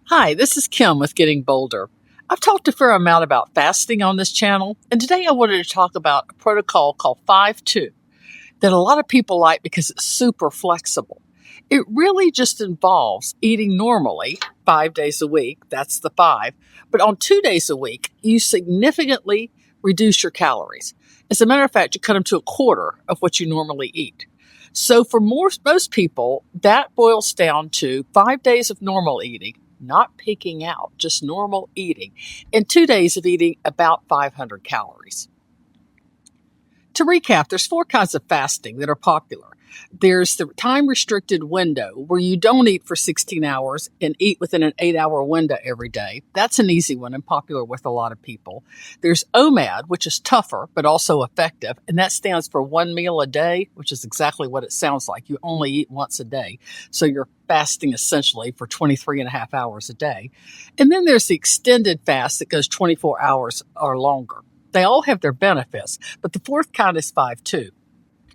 Hi, this is Kim with Getting Bolder. I've talked a fair amount about fasting on this channel, and today I wanted to talk about a protocol called 5-2 that a lot of people like because it's super flexible. It really just involves eating normally 5 days a week, that's the 5, but on 2 days a week, you significantly reduce your calories. As a matter of fact, you cut them to a quarter of what you normally eat. So for most people, that boils down to 5 days of normal eating, not peaking out, just normal eating, and 2 days of eating about 500 calories. To recap, there's 4 kinds of fasting that are popular. There's the time-restricted window, where you don't eat for 16 hours and eat within an 8-hour window every day. That's an easy one and popular with a lot of people. There's OMAD, which is tougher but also effective, and that stands for 1 meal a day, which is exactly what it sounds like. You only eat once a day, so you're fasting essentially for 23 and a half hours a day. And then there's the extended fast that goes 24 hours or longer. They all have their benefits, but the 4th kind is 5-2.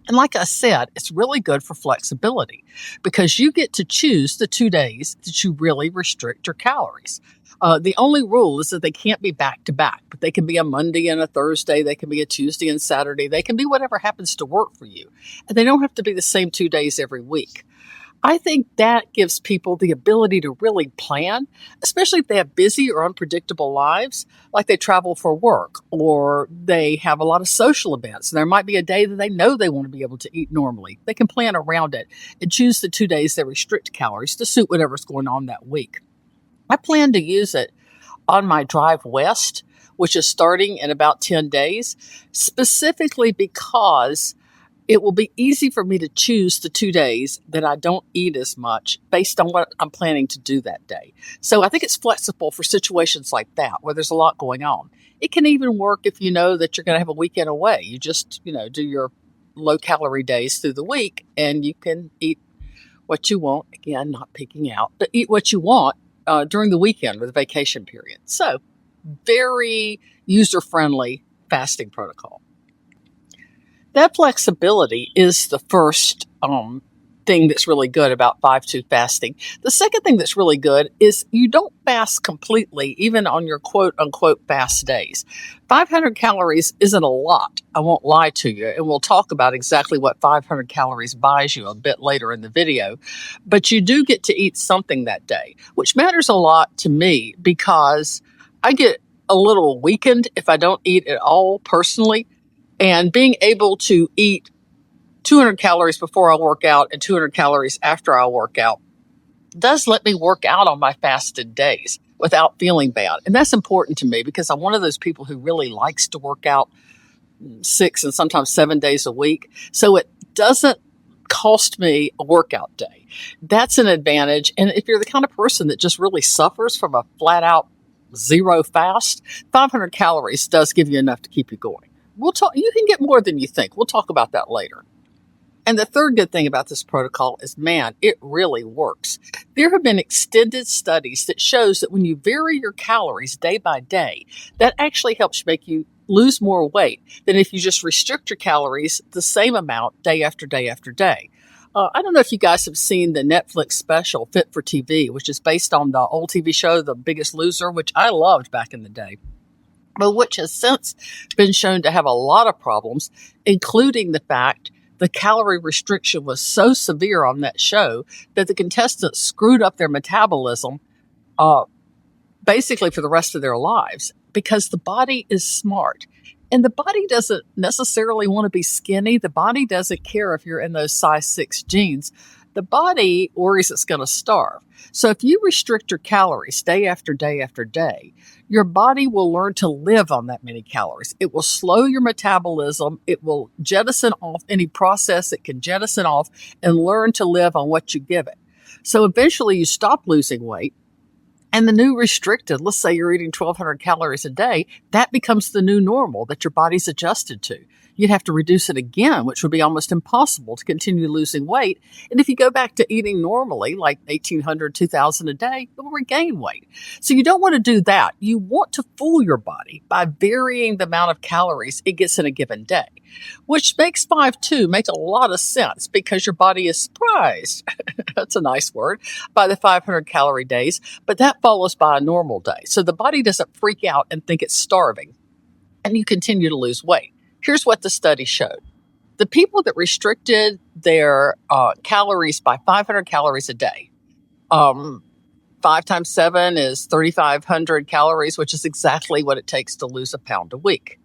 And like I said, it's really good for flexibility because you get to choose the 2 days that you really restrict your calories. The only rule is that they can't be back to back, but they can be a Monday and a Thursday. They can be a Tuesday and Saturday. They can be whatever happens to work for you. And they don't have to be the same 2 days every week. I think that gives people the ability to really plan, especially if they have busy or unpredictable lives, like they travel for work or they have a lot of social events. And there might be a day that they know they want to be able to eat normally. They can plan around it and choose the 2 days that restrict calories to suit whatever's going on that week. I plan to use it on my drive west, which is starting in about 10 days, specifically because it will be easy for me to choose the 2 days that I don't eat as much based on what I'm planning to do that day. So I think it's flexible for situations like that where there's a lot going on. It can even work if you know that you're going to have a weekend away. You just, do your low calorie days through the week and you can eat what you want. Again, not picking out, but eat what you want during the weekend or the vacation period. So very user-friendly fasting protocol. That flexibility is the first thing that's really good about 5-2 fasting. The second thing that's really good is you don't fast completely, even on your quote-unquote fast days. 500 calories isn't a lot, I won't lie to you, and we'll talk about exactly what 500 calories buys you a bit later in the video. But you do get to eat something that day, which matters a lot to me because I get a little weakened if I don't eat at all personally. And being able to eat 200 calories before I work out and 200 calories after I work out does let me work out on my fasted days without feeling bad. And that's important to me because I'm one of those people who really likes to work out 6 and sometimes 7 days a week. So it doesn't cost me a workout day. That's an advantage. And if you're the kind of person that just really suffers from a flat out zero fast, 500 calories does give you enough to keep you going. You can get more than you think. We'll talk about that later. And the third good thing about this protocol is, man, it really works. There have been extended studies that shows that when you vary your calories day by day, that actually helps make you lose more weight than if you just restrict your calories the same amount day after day after day. I don't know if you guys have seen the Netflix special Fit for TV, which is based on the old TV show, The Biggest Loser, which I loved back in the day, but which has since been shown to have a lot of problems, including the fact the calorie restriction was so severe on that show that the contestants screwed up their metabolism basically for the rest of their lives because the body is smart. And the body doesn't necessarily want to be skinny. The body doesn't care if you're in those size 6 jeans. The body worries it's going to starve. So if you restrict your calories day after day after day, your body will learn to live on that many calories. It will slow your metabolism. It will jettison off any process it can jettison off and learn to live on what you give it. So eventually you stop losing weight. And the new restricted, let's say you're eating 1,200 calories a day, that becomes the new normal that your body's adjusted to. you'd have to reduce it again, which would be almost impossible to continue losing weight. And if you go back to eating normally, like 1,800, 2,000 a day, you'll regain weight. So you don't want to do that. You want to fool your body by varying the amount of calories it gets in a given day, which makes 5-2 make a lot of sense because your body is surprised. That's a nice word, by the 500 calorie days, but that follows by a normal day. So the body doesn't freak out and think it's starving, and you continue to lose weight. Here's what the study showed. The people that restricted their calories by 500 calories a day, 5 times 7 is 3,500 calories, which is exactly what it takes to lose a pound a week.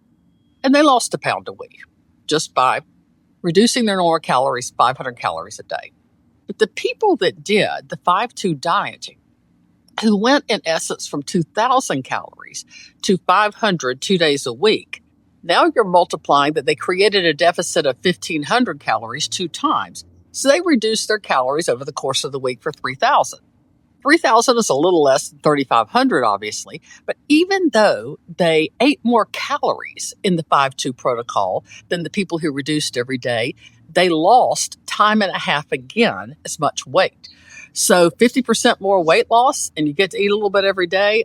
And they lost a pound a week just by reducing their normal calories 500 calories a day. But the people that did the 5-2 dieting, who went in essence from 2,000 calories to 500 2 days a week, now you're multiplying that they created a deficit of 1,500 calories 2 times. So they reduced their calories over the course of the week for 3,000. 3,000 is a little less than 3,500, obviously, but even though they ate more calories in the 5-2 protocol than the people who reduced every day, they lost time and a half again as much weight. So 50% more weight loss, and you get to eat a little bit every day.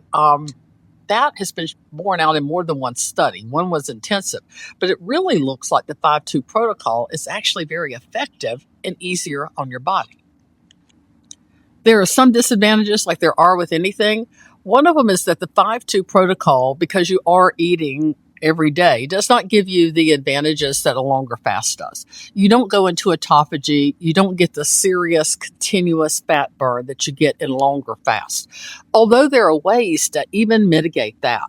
That has been borne out in more than one study. One was intensive, but it really looks like the 5-2 protocol is actually very effective and easier on your body. There are some disadvantages, like there are with anything. One of them is that the 5-2 protocol, because you are eating every day, does not give you the advantages that a longer fast does. You don't go into autophagy. You don't get the serious, continuous fat burn that you get in longer fasts. Although there are ways to even mitigate that.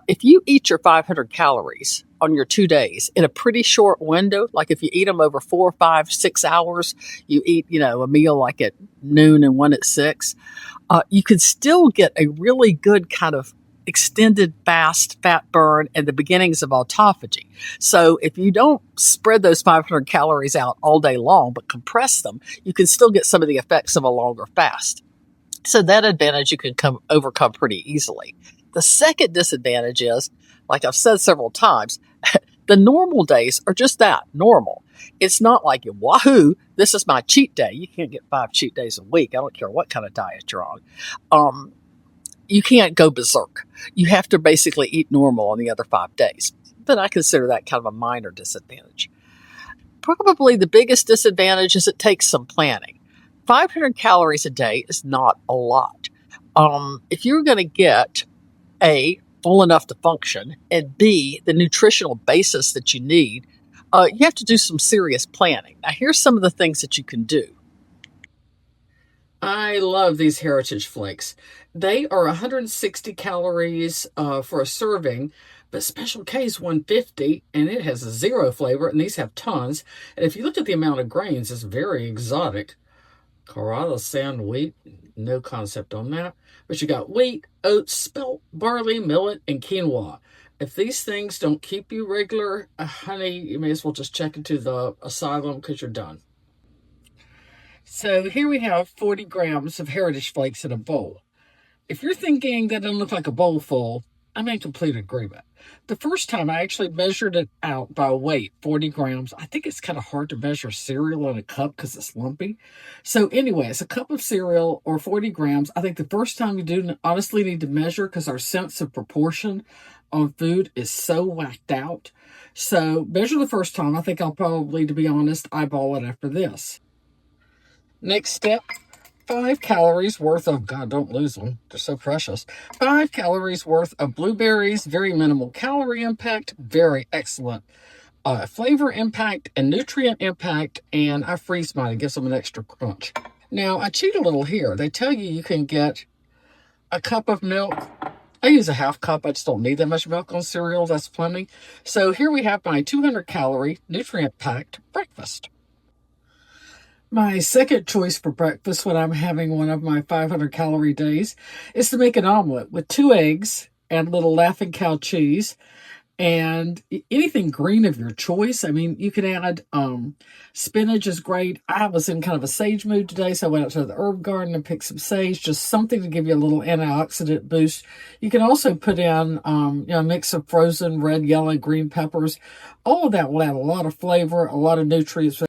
If you eat your 500 calories on your 2 days in a pretty short window, like if you eat them over 4, 5, 6 hours, you eat, a meal like at noon and one at 6, you can still get a really good kind of extended fast fat burn and the beginnings of autophagy. So if you don't spread those 500 calories out all day long, but compress them, you can still get some of the effects of a longer fast. So that advantage you can overcome pretty easily. The second disadvantage is, like I've said several times, the normal days are just that, normal. It's not like, wahoo, this is my cheat day. You can't get 5 cheat days a week. I don't care what kind of diet you're on. You can't go berserk. You have to basically eat normal on the other 5 days. But I consider that kind of a minor disadvantage. Probably the biggest disadvantage is it takes some planning. 500 calories a day is not a lot. If you're going to get A, full enough to function, and B, the nutritional basis that you need, you have to do some serious planning. Now, here's some of the things that you can do. I love these Heritage Flakes. They are 160 calories for a serving, but Special K is 150, and it has 0 flavor, and these have tons. And if you look at the amount of grains, it's very exotic. Carrara sand wheat, no concept on that. But you got wheat, oats, spelt, barley, millet, and quinoa. If these things don't keep you regular, honey, you may as well just check into the asylum because you're done. So here we have 40 grams of Heritage Flakes in a bowl. If you're thinking that doesn't look like a bowl full, I'm in complete agreement. The first time I actually measured it out by weight, 40 grams. I think it's kind of hard to measure cereal in a cup because it's lumpy. So anyway, it's a cup of cereal or 40 grams. I think the first time you do honestly need to measure because our sense of proportion on food is so whacked out. So measure the first time. I think I'll probably, to be honest, eyeball it after this. Next step, 5 calories worth of, God, don't lose them. They're so precious. 5 calories worth of blueberries, very minimal calorie impact, very excellent flavor impact and nutrient impact, and I freeze mine. It gives them an extra crunch. Now, I cheat a little here. They tell you can get a cup of milk. I use a half cup. I just don't need that much milk on cereal. That's plenty. So here we have my 200 calorie, nutrient-packed breakfast. My second choice for breakfast when I'm having one of my 500 calorie days is to make an omelet with 2 eggs and little Laughing Cow cheese And anything green of your choice. I mean, you could add spinach is great. I was in kind of a sage mood today, so I went out to the herb garden and picked some sage, just something to give you a little antioxidant boost. You can also put in a mix of frozen red, yellow, green peppers. All of that will add a lot of flavor, a lot of nutrients.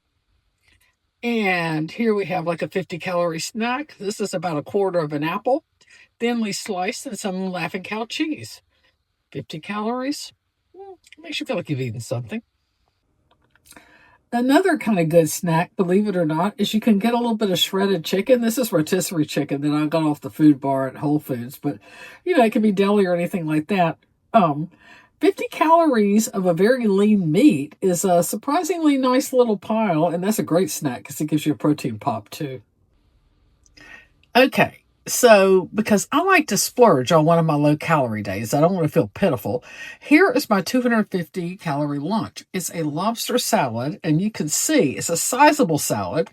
And here we have like a 50-calorie snack. This is about a quarter of an apple, thinly sliced, and some Laughing Cow cheese. 50 calories. Makes you feel like you've eaten something. Another kind of good snack, believe it or not, is you can get a little bit of shredded chicken. This is rotisserie chicken that I got off the food bar at Whole Foods, but it can be deli or anything like that. 50 calories of a very lean meat is a surprisingly nice little pile, and that's a great snack because it gives you a protein pop too. Okay, so because I like to splurge on one of my low calorie days, I don't want to feel pitiful. Here is my 250 calorie lunch. It's a lobster salad, and you can see it's a sizable salad.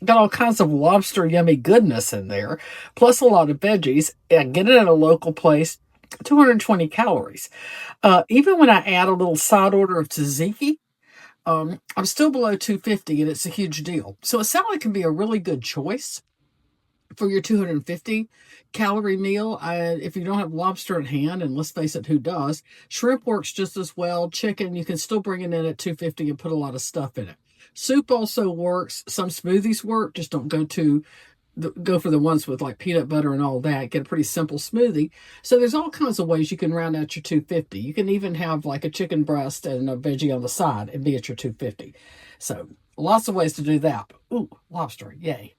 Got all kinds of lobster yummy goodness in there, plus a lot of veggies. And get it at a local place, 220 calories. Even when I add a little side order of tzatziki, I'm still below 250, and it's a huge deal. So a salad can be a really good choice for your 250 calorie meal. If you don't have lobster at hand, and let's face it, who does? Shrimp works just as well. Chicken, you can still bring it in at 250 and put a lot of stuff in it. Soup also works. Some smoothies work. Just don't go for the ones with like peanut butter and all that. Get a pretty simple smoothie. So there's all kinds of ways you can round out your 250. You can even have like a chicken breast and a veggie on the side and be at your 250. So lots of ways to do that. Ooh, lobster, yay.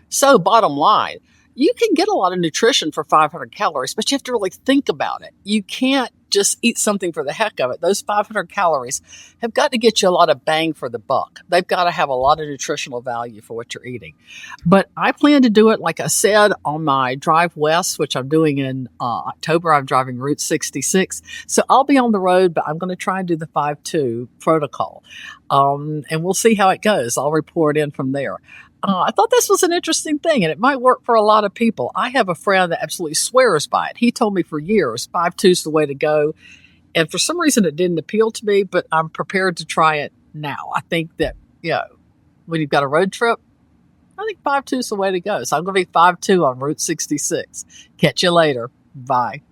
So, bottom line, you can get a lot of nutrition for 500 calories, but you have to really think about it. You can't just eat something for the heck of it. Those 500 calories have got to get you a lot of bang for the buck. They've got to have a lot of nutritional value for what you're eating. But I plan to do it, like I said, on my drive west, which I'm doing in October. I'm driving Route 66. So I'll be on the road, but I'm going to try and do the 5-2 protocol. And we'll see how it goes. I'll report in from there. I thought this was an interesting thing, and it might work for a lot of people. I have a friend that absolutely swears by it. He told me for years 5-2 is the way to go. And for some reason, it didn't appeal to me, but I'm prepared to try it now. I think that, when you've got a road trip, I think 5-2 is the way to go. So I'm going to be 5-2 on Route 66. Catch you later. Bye.